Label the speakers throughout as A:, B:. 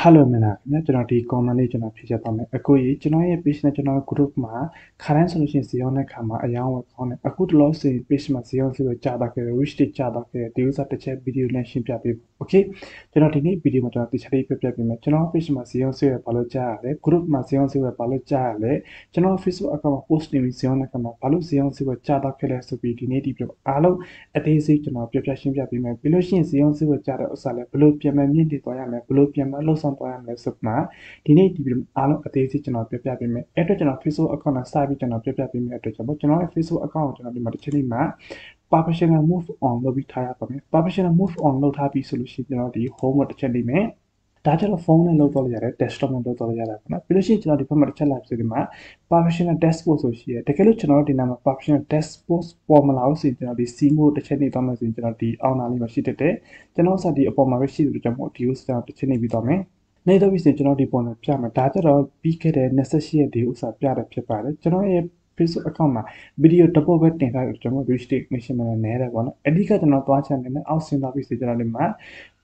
A: Hello မင်္ဂလာခင်ဗျာကျွန်တော်ဒီ comment လေးကျွန်တော်ဖြည့်ချသွားမယ်အခုကြီးကျွန်တော်ရဲ့ page နဲ့ကျွန်တော် group မှာခါတိုင်းဆိုလို့ရှိရင်ဇီယောနဲ့ခါမှာအယောင်းဝယ်ကောင်းတယ်အခုတလို့ဆိုရင် page မှာဇီယောဆိုကြာတော့ခဲ့ wish တွေကြာတော့ခဲ့ဒီဥစ္စာတစ်ချက် video နဲ့ရှင်းပြပေး okay ကျွန်တော်ဒီနေ့ video မှာကျွန်တော်တစ်ချက်လေးပြပြပေးမယ်ကျွန်တော် page မှာဇီယောဆိုရဘာလို့ကြာရလဲ group မှာဇီယောဆိုရဘာလို့ကြာရလဲကျွန်တော် Facebook account မှာ post နေပြီးဇီယောနဲ့ခါမှာဘာလို့ဇီယောဆိုရကြာတော့ခဲ့လဲဆိုပြီးဒီနေ့ဒီ video အားလုံးအသေးစိတ်ကျွန်တော်ပြပြရှင်းပြပေးမယ်ပြီးလို့ရှိရင်ဇီယောဆိုရကြာတဲ့ဥစ္စာလဲဘလို့ပြန်မမြင့်တည်သွားရမယ်ဘလို့ပြန်မလှုပ်ဆောင်သွားရမယ်ဆိုမှာဒီနေ့ဒီ video အားလုံးအသေးစိတ်ကျွန်တော်ပြပြပေးမယ်အဲ့တော့ကျွန်တော် Facebook account နဲ့စပြီးကျွန်တော်ပြပြပေးမယ်အတွက်ကျွန်တော်ရဲ့ Facebook account ကိုကျွန်တော်ဒီမှာတစ်ချက်လေးမှာ professional move on လုပ်ပြီးထားရပါမယ် professional move on လုပ်ထားပြီးဆိုလို့ရှိရင်ကျွန်တော်ဒီ home ကိုတစ်ချက်လေးမယ်ဒါကြတော့ဖုန်းနဲ့လုပ်တော့ရတယ် desktop နဲ့လုပ်တော့ရတာပေါ့နော်ပြီးလို့ရှိရင်ကျွန်တော်ဒီဘက်မှာတစ်ချက်လိုက်ဆိုဒီမှာ professional dashboard ဆိုရှိရတကယ်လို့ကျွန်တော်တို့ဒီနာမှာ professional dashboard ပေါ်မလာလို့ဆိုရင်ကျွန်တော်ဒီ C mode တစ်ချက်နေသွားမယ်ဆိုရင်ကျွန်တော်ဒီအောင်းနာလေးမှာရှိတဲ့ကျွန်တော်စဒီအပေါ်မှာပဲရှိတယ်ကျွန်တော်ဒီကိုစတော့တစ်ချက်နေပြီးသွားမယ်နေတော့ပြီးဆိုရင်ကျွန်တော်ဒီပုံနဲ့ပြမယ်ဒါကြတော့ပြီးခဲ့တဲ့28ရက်ဒီဥစ္စာပြတယ်ဖြစ်ပါတယ်ကျွန်တော်ရဲ့ Facebook account မှာ video တစ်ပုတ်ပဲတင်ထားတယ်ကျွန်တော် registration မှာနဲတယ်ပေါ့နော်အဓိကကျွန်တော်သွားချင်တယ်နဲ့အောက်ဆင်းသွားပြီးဆိုကျွန်တော်ဒီမှာ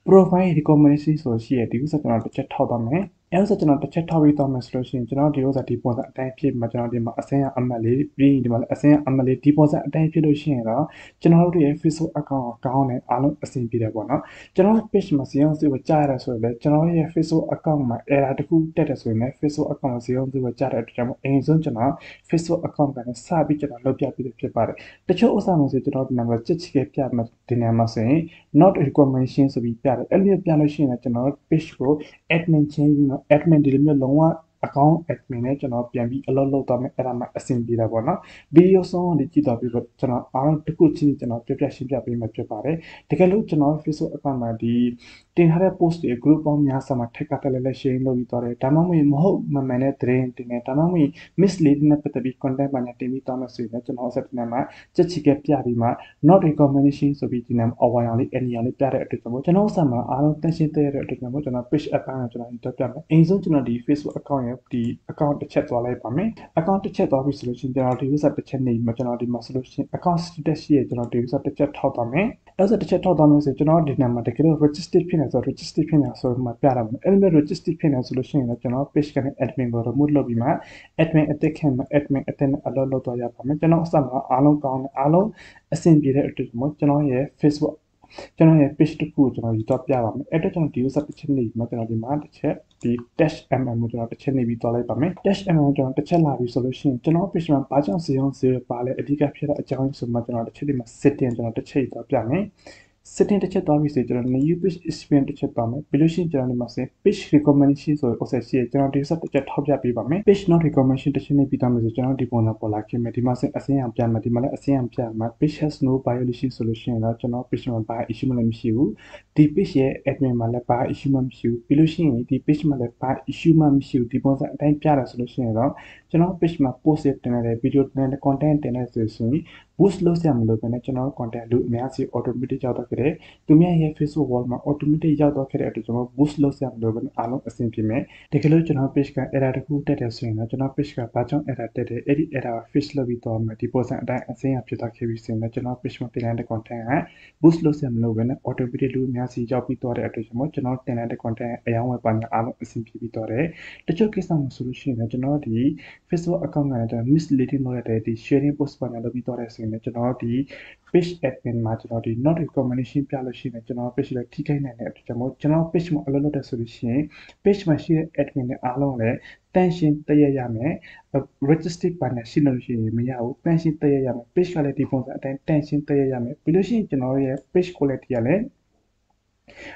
A: profile recommendation ဆိုရှိရဒီဥစ္စာကျွန်တော်တစ်ချက်ထောက်သွားမယ်အဲဥစ္စာကျွန်တော်တစ်ချက်ထောက်ပြီးသွားမယ်ဆိုလို့ရှိရင်ကျွန်တော်ဒီဥစ္စာဒီပုံစံအတိုင်းဖြစ်မှာကျွန်တော်ဒီမှာအစင်းရအမှတ်လေးပြီးရင်ဒီမှာလည်းအစင်းရအမှတ်လေးဒီပုံစံအတိုင်းဖြစ်လို့ရှိရင်တော့ကျွန်တော်တို့ရဲ့ Facebook account ကိုကောင်းတယ်အားလုံးအဆင်ပြေတယ်ပေါ့နော်ကျွန်တော် page မှာဇီယောစီကိုကြားရတာဆိုရင်လည်းကျွန်တော်ရဲ့ Facebook account မှာ error တစ်ခုတက်တယ်ဆိုရင်လည်း Facebook account ကိုဇီယောစီကိုကြားတဲ့အတွက်ကြောင့်အရင်ဆုံးကျွန်တော် Facebook account ကနေစပြီးကျွန်တော်လုပ်ပြပြီးဖြစ်ပါတယ်တချို့ဥစ္စာမျိုးဆိုကျွန်တော်ဒီနာမှာကြည့်ချစ်ပြမှာဒီနာမှာဆိုရင် not recommendation ဆိုပြီးပြတယ်အဲ့လိုပြလို့ရှိရင်လည်းကျွန်တော် page ကို admin change ပြီးတော့ admin ဒီလိုမျိုးလုံးဝ account admin နဲ့ကျွန်တော်ပြန်ပြီးအလုပ်လုပ်တော့မယ်အဲ့ဒါမှအဆင်ပြေတာပေါ့နော် video ဆုံးအောင်ဒီကြည့်တော့ပြီးတော့ကျွန်တော်အားလုံးတစ်ခုချင်းကျွန်တော်ပြပြရှင်းပြပေးမှာဖြစ်ပါတယ်တကယ်လို့ကျွန်တော် Facebook account မှာဒီတင်ထားတဲ့ post တွေ group ပေါင်းများစွာမှာထက်ကတက်လည်း share လုပ်ပြီးတော့တယ်ဒါမှမဟုတ်မဟုတ်မမှန်တဲ့သတင်းတင်တယ်ဒါမှမဟုတ် misleading နဲ့ပတ်သက်ပြီး content မှာတင်ပြီးတော့မယ်ဆိုရင်ကျွန်တော်ဆက်တင်မှာကြက်ချီကပြပြီးမှ not recommendation ဆိုပြီးဒီနာအဝါရောင်လေးအနီရောင်လေးပြတဲ့အတွက်ကျွန်တော်ဆက်မှာအားလုံးတက်ရှင်းတဲ့အတွက်ကျွန်တော် page app ကိုကျွန်တော်တက်ပြမယ်အရင်ဆုံးကျွန်တော်ဒီ Facebook account ရဲ့ဒီ account တစ်ချက်သွားလိုက်ပါမယ် account တစ်ချက်သွားပြီဆိုလို့ရှိရင်ကျွန်တော်ဒီ user တစ်ချက်နေမှာကျွန်တော်ဒီမှာဆိုလို့ရှိရင် account status ရှိရကျွန်တော်ဒီ user တစ်ချက်ထောက်သွားမယ်အဲ့ဒါတစ်ချက်ထောက်သွားမယ်ဆိုကျွန်တော်ဒီနာမှာတကယ်လို့ register ဖြစ်နေဆို register ဖြစ်နေဆိုမှပြတာပါအဲ့လို register ဖြစ်နေဆိုလို့ရှိရင်ကျွန်တော် page ကနေ admin ကို remove လုပ်ပြီးမှ admin အတက်ခံမှာ admin အတက်နဲ့အလုပ်လုပ်တော့ရပါမယ်ကျွန်တော်အစမှာအားလုံးကောင်းတယ်အားလုံးအဆင်ပြေတဲ့အတွက်ကျွန်တော်ရဲ့ Facebook ကျွန်တော်ရဲ့ page တစ်ခုကိုကျွန်တော်ယူတော့ပြပါမယ်အဲ့တော့ကျွန်တော်ဒီ user တစ်ချက်နေမှာကျွန်တော်ဒီမှာတစ်ချက်ဒီ dash mm ကိုကျွန်တော်တစ်ချက်နေပြီးသွားလိုက်ပါမယ် dash mm ကိုကျွန်တော်တစ်ချက်လာပြီးဆိုလို့ရှိရင်ကျွန်တော် page မှာဘာကြောင့်ဇီယော0ပါလဲအဓိကဖြစ်တဲ့အကြောင်းဆိုမှကျွန်တော်တစ်ချက်ဒီမှာ setting ကျွန်တော်တစ်ချက်သွားပြမယ် setting တစ်ချက်သွားပြီးဆိုကျွန်တော် new page experience တစ်ချက်သွားမယ်ပြီးလို့ရှိရင်ကျွန်တော်ဒီမှာဆို page recommendation ဆိုဥစ္စာရှိကျွန်တော်ဒီစတစ်ချက်ထောက်ပြပေးပါမယ် page not recommendation တစ်ချက်နေပြီးသွားမယ်ဆိုကျွန်တော်ဒီပုံစံပေါ်လာခဲ့မယ်ဒီမှာဆိုအစင်းအောင်ပြမယ်ဒီမှာလည်းအစင်းအောင်ပြမှာ page has no violation ဆိုလို့ရှိရင်တော့ကျွန်တော် page မှာဘာ issue မှလည်းမရှိဘူးဒီ page ရဲ့ admin မှာလည်းဘာ issue မှမရှိဘူးပြီးလို့ရှိရင်ဒီ page မှာလည်းဘာ issue မှမရှိဘူးဒီပုံစံအတိုင်းပြတာဆိုလို့ရှိရင်တော့ကျွန်တော် page မှာ post တင်တဲ့ video တင်တဲ့ content တင်တဲ့ဆိုရင် boost လုပ်ရမလို့ပဲねကျွန်တော် content လူအများကြီး automatic ရောက်တော့ခဲ့တယ်သူများရဲ့ Facebook wall မှာ automatic ရောက်တော့ခဲ့တဲ့အတွက်ကျွန်တော် boost လုပ်ရမလို့ပဲအားလုံးအဆင်ပြေမယ်တကယ်လို့ကျွန်တော် page က error တစ်ခုတက်တယ်ဆိုရင်တော့ကျွန်တော် page ကဘာကြောင့် error တက်တယ်အဲ့ဒီ error fix လုပ်ပြီးတော့မယ်ဒီပုံစံအတိုင်းအစင်းရဖြစ်သွားခဲ့ပြီဆိုရင်တော့ကျွန်တော် page မှာတင်လိုက်တဲ့ content က boost လုပ်ရမလို့ပဲね automatic လူအများကြီးရောက်ပြီးတော့တဲ့အတွက်ကျွန်တော်တင်လိုက်တဲ့ content အယောင်းဝယ်ပါများအားလုံးအဆင်ပြေပြီးတော့တယ်တချို့ကိစ္စမှာဆိုလို့ရှိရင်ကျွန်တော်ဒီ Facebook account ကနေကျွန်တော် misleading လုပ်ရတဲ့ဒီ sharing post ပါများလုပ်ပြီးတော့တဲ့ဆိုရင်ကျွန်တော်ဒီ page admin မှာကျွန်တော်ဒီ not recommendation ပြလို့ရှိရင်ကျွန်တော် page လေးထိခိုက်နိုင်တဲ့အတွက်ကျွန်တော် page မှာအလုပ်လုပ်တဲ့ဆိုလို့ရှိရင် page မှာရှိတဲ့ admin တွေအားလုံးလည်းတန်ရှင်းတရရမယ် register ပါနေရှိလို့ရှိရင်မရဘူးတန်ရှင်းတရရမယ် page ကလည်းဒီပုံစံအတိုင်းတန်ရှင်းတရရမယ်ပြီးလို့ရှိရင်ကျွန်တော်ရဲ့ page quality ကလည်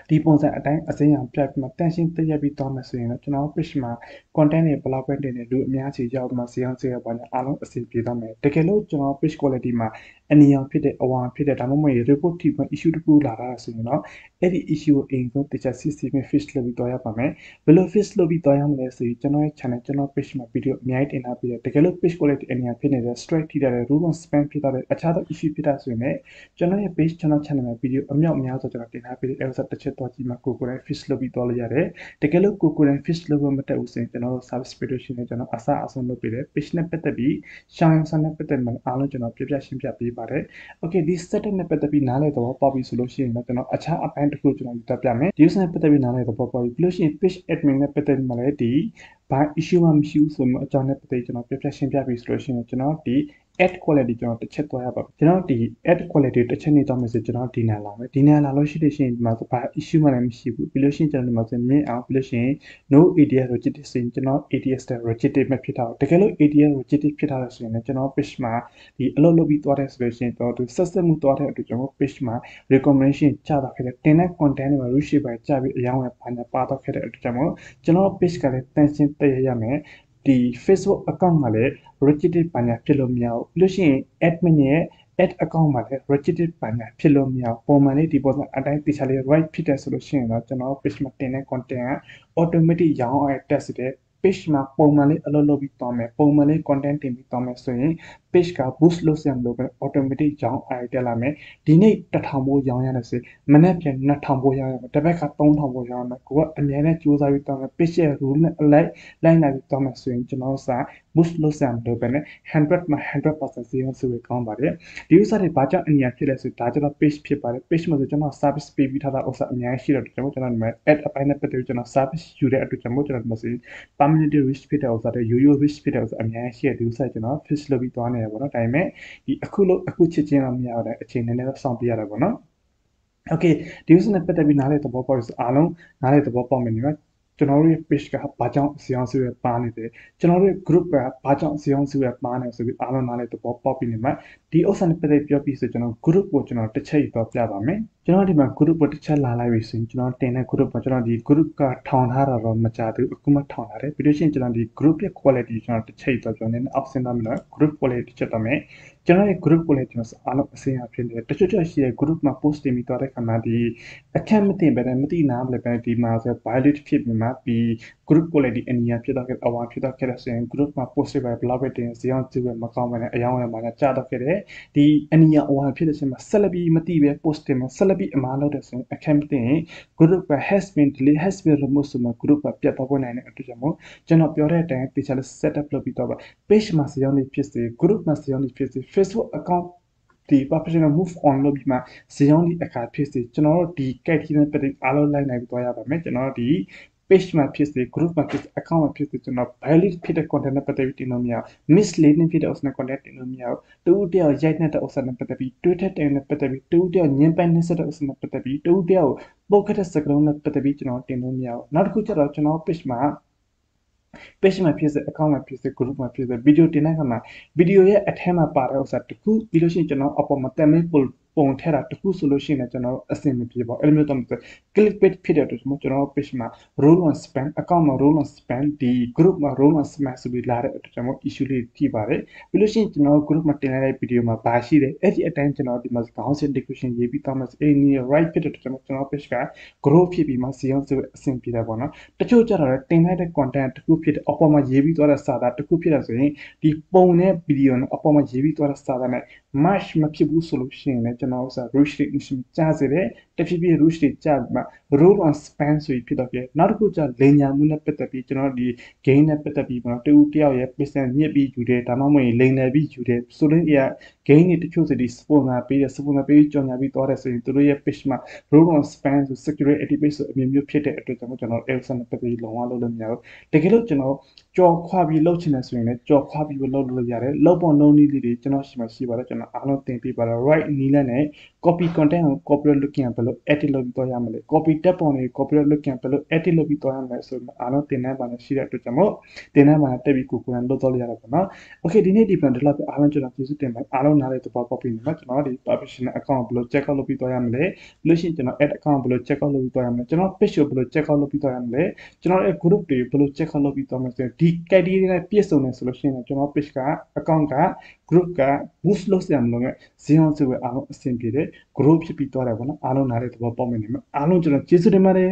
A: းဒီပုံစံအတိုင်းအစင်းအောင်ပြပြီးမှတန်ရှင်းတရက်ပြီးတော့မှဆိုရင်တော့ကျွန်တော် page မှာ content တွေဘယ်လောက်ပဲတင်နေလူအများကြီးရောက်မှဇီအောင်စေရပါနဲ့အားလုံးအဆင်ပြေတော့မယ်တကယ်လို့ကျွန်တော် page quality မှာအနီရောင်ဖြစ်တဲ့အဝါဖြစ်တဲ့ဒါမှမဟုတ် report ထိမှ issue တစ်ခုလာတာဆိုရင်တော့အဲ့ဒီ issue ကိုအိမ်ဆုံးတခြား system နဲ့ fix လုပ်ပြီးတော့ရပါမယ်ဘယ်လို fix လုပ်ပြီးတော့ရမလဲဆိုရင်ကျွန်တော်ရဲ့ channel ကျွန်တော် page မှာ video အများကြီးတင်ထားပြီးတယ်တကယ်လို့ page quality အနီရောင်ဖြစ်နေတဲ့ strike ထိတဲ့ rule on spam ဖြစ်တဲ့အခြားသော issue ဖြစ်တာဆိုရင်လည်းကျွန်တော်ရဲ့ page channel မှာ video အမြောက်အများဆိုကျွန်တော်တင်ထားပြီးတဲ့ episode တစ်ချက်တော့ကြည့်မှာကိုယ်တိုင် fix လုပ်ပြီးတော့လို့ရတယ်တကယ်လို့ကိုယ်တိုင် fix လုပ်ဖို့မတက်ဘူးဆိုရင်ကျွန်တော်တို့ service production နဲ့ကျွန်တော်အစားအဆုံးလုပ်ပေးတယ် page နဲ့ပတ်သက်ပြီးရှောင်းရမ်းစနဲ့ပတ်သက်မှအားလုံးကျွန်တော်ပြပြရှင်းပြပေးပါ ပါတယ်။ Okay ဒီ setting နဲ့ပတ်သက်ပြီးနားလည်သဘောပေါက်ပြီဆိုလို့ရှိရင်တော့ကျွန်တော်အခြားအပိုင်းတစ်ခုကျွန်တော်တက်ပြမယ်။ user နဲ့ပတ်သက်ပြီးနားလည်သဘောပေါက်ပြီပြီးလို့ရှိရင် page admin နဲ့ပတ်သက်ပြီးမှလည်းဒီဘာ issue မှမရှိဘူးဆိုမှအကြောင်းနဲ့ပတ်သက်ကျွန်တော်ပြပြရှင်းပြပြီဆိုလို့ရှိရင်ကျွန်တော်ဒီ add quality ကျွန်တော်တစ်ချက်သွားရပါကျွန်တော်ဒီ add quality တစ်ချက်နေတော့မယ်ဆိုကျွန်တော်ဒီနာလာမယ်ဒီနာလာလို့ရှိလို့ရှိရင်ဒီမှာဘာ issue မှလည်းမရှိဘူးပြီးလို့ရှိရင်ကျွန်တော်ဒီမှာဆိုမြင်အောင်ပြီးလို့ရှိရင် no ADS rejected ဆိုရင်ကျွန်တော် ADS တဲ့ rejected မဖြစ်တော့တကယ်လို့ ADS rejected ဖြစ်တာဆိုရင်လည်းကျွန်တော် page မှာဒီအလုပ်လုပ်ပြီးသွားတဲ့ဆိုလို့ရှိရင်တော့သူဆက်ဆက်မှုသွားတဲ့အတွက်ကျွန်တော် page မှာ recommendation ကျတော့ခဲ့တဲ့တင်တဲ့ content တွေမှာ reach ပဲကျပြီးအယောင်းဝယ်ပါနေပါတော့ခဲ့တဲ့အတွက်ကျွန်တော် page ကလည်းတန်ရှင်းတည့်ရမယ်ဒီ Facebook account မှာလည်း registered ပါညာဖြစ်လို့မရဘူးပြီးလို့ရှိရင် admin ရဲ့ add account မှာလည်း registered ပါညာဖြစ်လို့မရဘူးပုံမှန်လေးဒီပေါ်မှာအတိုင်းတခြားလေး right ဖြစ်တယ်ဆိုလို့ရှိရင်တော့ကျွန်တော် page မှာတင်တဲ့ content က automatic ရောင်းအောင်တက်တဲ့ page မှာပုံမှန်လေးအလုပ်လုပ်ပြီးသွားမယ်ပုံမှန်လေး content တင်ပြီးသွားမယ်ဆိုရင် page က boost လုပ်ရမလို့ပဲ automatic ရောင်းအောင်တက်လာမယ်ဒီနေ့1000ဘိုးရောင်းရတယ်ဆိုမနေ့ပြန်2000ဘိုးရောင်းရမယ်တစ်ပတ်က3000ဘိုးရောင်းရမယ်ကိုကအများနဲ့စူးစမ်းပြီးသွားမယ် page ရဲ့ rule နဲ့လိုက်နိုင်ပြီးသွားမယ်ဆိုရင်ကျွန်တော်စာ boost လုပ်ရမလို့ပဲနဲ့100မှာ 100% စီးအောင်ဆိုပြီးကောင်းပါတယ်ဒီဥစ္စာတွေဘာကြောင့်အညာဖြစ်လဲဆိုဒါကျွန်တော် page ဖြစ်ပါတယ် page မှာဆိုကျွန်တော် service ပေးပြီးထားတာဥစ္စာအများကြီးရှိတော့ကျွန်တော်ဒီမှာ add အပိုင်းနဲ့ပတ်သက်ပြီးကျွန်တော် service ယူတဲ့အတွက်ကျွန်တော်ဒီမှာစီ permanent reach ဖြစ်တဲ့ဥစ္စာတွေ yo-yo reach ဖြစ်တဲ့ဥစ္စာအများကြီးရှိတဲ့ဒီဥစ္စာကျွန်တော် fix လုပ်ပြီးသွားနေရပါတော့ဒါပေမဲ့ဒီအခုချစ်ချင်းတော့မရတော့အချိန်နည်းနည်းတော့စောင့်ပြရတာပေါ့နော် Okay ဒီဥစ္စာနဲ့ပတ်သက်ပြီးနားလည်သဘောပေါက်ရဆိုအားလုံးနားလည်သဘောပေါက်မယ်ညီမကျွန်တော်တို့ရဲ့ page ကဘာကြောင့်စီအောင်စုရပါနေတယ်ကျွန်တော်တို့ရဲ့ group ကဘာကြောင့်စီအောင်စုရပါနေဆိုပြီးအားလုံးနားလည်သဘောပေါက်ပြီးနေမှာဒီဥစ္စာနဲ့ပတ်သက်ပြောပြီးဆိုကျွန်တော် group ကိုကျွန်တော်တစ်ချက်တော့ပြပါမယ်ကျွန်တော်ဒီမှာ group ကိုတစ်ချက်လာလိုက်ပြီဆိုရင်ကျွန်တော်တင်တဲ့ group မှာကျွန်တော်ဒီ group ကထောင်ထားတာတော့မကြဘူးအခုမှထောင်ထားတယ်ပြီးလို့ရှိရင်ကျွန်တော်ဒီ group ရဲ့ quality ကျွန်တော်တစ်ချက်တော့ကျွန်တော်နည်း option တော့မလို့ group quality တစ်ချက်တော့မယ်ကျွန်တော်ရဲ့ group ကိုလည်းကျွန်တော်အားလုံးအစိမ်းအဖြစ်နေတချို့ရှိတဲ့ group မှာ post တင်ပြီးတော့တဲ့ခါမှာဒီအခက်မတင်ပဲမသိနာမလဲပဲဒီမှာဆို violate ဖြစ်ပြီးမှပြီး group ကိုလည်းဒီအနီးဖြစ်တော့ခဲ့အဝါဖြစ်တော့ခဲ့တဲ့ဆိုရင် group မှာ post ပဲ blog ပဲတင်စီအောင်ကြည့်ပဲမကောင်းပဲနဲ့အယောင်းဝယ်မှာကြာတော့ခဲ့တယ်ဒီအနီးအဝါဖြစ်တဲ့အချိန်မှာဆက်လက်ပြီးမသိပဲ post တင်မှာဆက်လက်ပြီးအမှားလုပ်တဲ့ဆိုရင်အခက်မတင် group က has been delete has been removed ဆိုမှ group ကပြတ်တော့နိုင်တဲ့အတူတူမို့ကျွန်တော်ပြောတဲ့အတိုင်းတခြား setup လုပ်ပြီးတော့ page မှာစီအောင်နေဖြစ်စေ group မှာစီအောင်နေဖြစ်စေ Facebook account ဒီ professional move on လုပ်ပြီးမှစီအောင်ဒီအခါဖြစ်စေကျွန်တော်တို့ဒီ criteria နဲ့ပတ်သက်အားလုံးလိုက်နိုင်ပြီးသွားရပါမယ်ကျွန်တော်တို့ဒီ page မှာဖြစ်စေ group မှာဖြစ်စေ account မှာဖြစ်စေကျွန်တော် valid ဖြစ်တဲ့ content နဲ့ပတ်သက်ပြီးတင်လို့မရဘူး misleading ဖြစ်တဲ့ ဥစ္စာ content တင်လို့မရဘူးတူတယောက်ရိုက်နေတဲ့ဥစ္စာနဲ့ပတ်သက်ပြီး Twitter တင်နဲ့ပတ်သက်ပြီးတူတယောက်ညင်ပန်းနေစတဲ့ဥစ္စာနဲ့ပတ်သက်ပြီးတူတယောက်ပုတ်ခတ်တဲ့စကားလုံးနဲ့ပတ်သက်ပြီးကျွန်တော်တင်လို့မရဘူးနောက်တစ်ခုကျတော့ကျွန်တော် page မှာဖြစ်စေ account မှာဖြစ်စေ group မှာဖြစ်စေ video တင်တဲ့အခါမှာ video ရဲ့အထက်မှာပါတဲ့ဥစ္စာတစ်ခုပြီးလို့ရှိရင်ကျွန်တော်အပေါ်မှာတက်မင်းပုံထည့်တာတစ်ခုဆိုလို့ရှိရင်ကျွန်တော်အဆင်မပြေပါဘူးအဲ့လိုမျိုးတော့ clickbait ဖြစ်တဲ့အတွက်ကျွန်တော် page မှာ role on spam account မှာ role on spam ဒီ group မှာ role on spam ဆိုပြီးလာတဲ့အတွက်ကျွန်တော် issue လေးထိပါတယ်ပြီးလို့ရှိရင်ကျွန်တော် group မှာတင်လိုက်တဲ့ video မှာဘာရှိတယ်အဲ့ဒီအတိုင်းကျွန်တော်ဒီမှာခေါင်းစဉ် description ရေးပြီးသားမှာအဲ့ဒီ right ဖြစ်တဲ့အတွက်ကျွန်တော် page က grow ဖြစ်ပြီးမှစီအောင်ဆိုအဆင်ပြေတယ်ပေါ့နော်တချို့ကျတော့တင်လိုက်တဲ့ content တစ်ခုဖြစ်တဲ့အပေါ်မှာရေးပြီးသွားတဲ့စာသားတစ်ခုဖြစ်တာဆိုရင်ဒီပုံနဲ့ video နဲ့အပေါ်မှာရေးပြီးသွားတဲ့စာသားနဲ့ match မဖြစ်ဘူးဆိုလို့ရှိရင်လည်းကျွန်တော်ဥစား rush rate ကြားစေတယ်တဖြည်းဖြည်း rush rate ကြားပြီးမှ role on span ဆိုပြီးဖြစ်တော့ပြနောက်တစ်ခုကျလိန်ညာမှုနဲ့ပတ်သက်ပြီးကျွန်တော်ဒီ gain နဲ့ပတ်သက်ပြီးပေါ့နော်တူတယောက်ရဲ့ business မြစ်ပြီးယူတယ်ဒါမှမဟုတ်ရင်လိန်နယ်ပြီးယူတယ်ဆိုရင် gain တွေတချို့ဆိုဒီ sponsor ပေးတယ် sponsor ပေးကြော်ညာပြီးသွားတယ်ဆိုရင်သူတို့ရဲ့ page မှာ role on span ဆို security page ဆိုအမျိုးမျိုးဖြစ်တဲ့အတွက်ကျွန်တော် Elsa နဲ့ပတ်သက်ပြီးလုံးဝလုပ်လို့မရဘူးတကယ်လို့ကျွန်တော်ကြော်ခွာပြီးလုပ်ချင်တယ်ဆိုရင်လည်းကြော်ခွာပြီးလုပ်လို့ရတယ်လုပ်ပေါ်လုံးနည်းလေးတွေကျွန်တော်ရှိပါတယ်ကျွန်တော်အားလုံးသင်ပေးပါတော့ right နည်းလမ်းနဲ့ copy content ကို copyright လုပ်ရင်ဘယ်လို edit လုပ်ပြီးတော့ရမလဲ copy တက်ပုံတွေ copyright လုပ်ရင်ဘယ်လို edit လုပ်ပြီးတော့ရမလဲဆိုတော့အားလုံးသင်တန်းပါနဲ့ရှိတဲ့အတွက်ကြောင့်မို့သင်တန်းပါနဲ့တက်ပြီးကိုယ်တိုင်လုပ်တော့ရတာပေါ့နော် okay ဒီနေ့ဒီ plan ဒီလောက်ပဲအားလုံးကျွန်တော်ကျေးဇူးတင်ပါတယ်အားလုံးနားလည်သဘောပေါက်ပြီနော်ကျွန်တော်ဒီ professional account ဘယ်လို check out လုပ်ပြီးတော့ရမလဲလို့ရှိရင်ကျွန်တော် add account ဘယ်လို check out လုပ်ပြီးတော့ရမလဲကျွန်တော် page ကိုဘယ်လို check out လုပ်ပြီးတော့ရမလဲကျွန်တော်ရဲ့ group တွေဘယ်လို check out လုပ်ပြီးတော့မလဲဆိုတော့ဒီ criteria နဲ့ပြည့်စုံတယ်ဆိုလို့ရှိရင်ကျွန်တော် page က account က group က boost လုပ်ရမလို့နဲ့ဇီအောင်ဆိုပဲအားလုံးအဆင်ပြေတယ် group ဖြစ်ပြီးတော့တယ်ပေါ့နော်အားလုံးနားလည်သဘောပေါက်မယ်နေမှာအားလုံးကျွန်တော်ကျေးဇူးတင်ပါတယ်